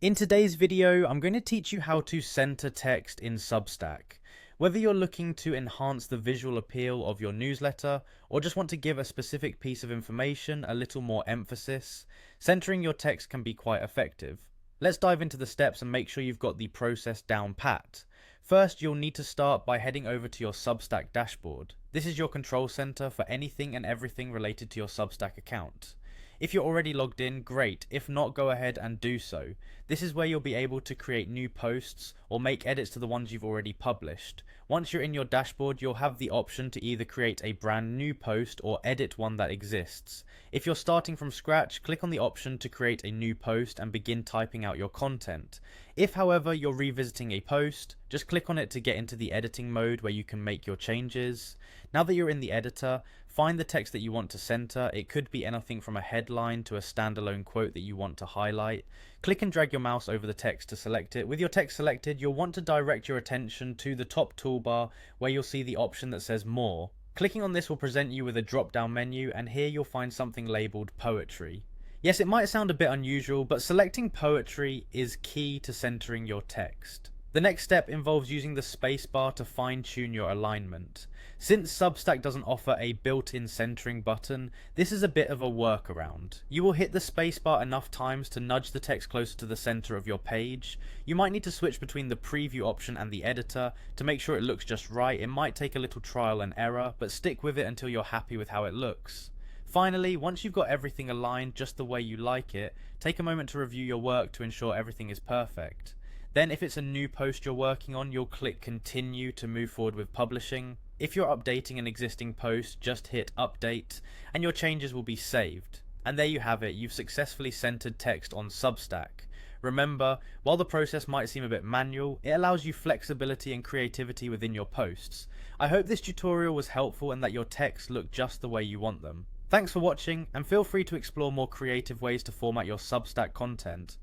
In today's video, I'm going to teach you how to center text in Substack. Whether you're looking to enhance the visual appeal of your newsletter or just want to give a specific piece of information a little more emphasis, centering your text can be quite effective. Let's dive into the steps and make sure you've got the process down pat. First, you'll need to start by heading over to your Substack dashboard. This is your control center for anything and everything related to your Substack account. If you're already logged in, great. If not, go ahead and do so. This is where you'll be able to create new posts or make edits to the ones you've already published. Once you're in your dashboard, you'll have the option to either create a brand new post or edit one that exists. If you're starting from scratch, click on the option to create a new post and begin typing out your content. If, however, you're revisiting a post, just click on it to get into the editing mode where you can make your changes. Now that you're in the editor, find the text that you want to center. It could be anything from a headline to a standalone quote that you want to highlight. Click and drag your mouse over the text to select it. With your text selected, you'll want to direct your attention to the top toolbar where you'll see the option that says More. Clicking on this will present you with a drop-down menu, and here you'll find something labeled Poetry. Yes, it might sound a bit unusual, but selecting poetry is key to centering your text. The next step involves using the spacebar to fine-tune your alignment. Since Substack doesn't offer a built-in centering button, this is a bit of a workaround. You will hit the spacebar enough times to nudge the text closer to the center of your page. You might need to switch between the preview option and the editor to make sure it looks just right. It might take a little trial and error, but stick with it until you're happy with how it looks. Finally, once you've got everything aligned just the way you like it, take a moment to review your work to ensure everything is perfect. Then if it's a new post you're working on, you'll click continue to move forward with publishing. If you're updating an existing post, just hit update and your changes will be saved. And there you have it, you've successfully centered text on Substack. Remember, while the process might seem a bit manual, it allows you flexibility and creativity within your posts. I hope this tutorial was helpful and that your texts look just the way you want them. Thanks for watching, and feel free to explore more creative ways to format your Substack content.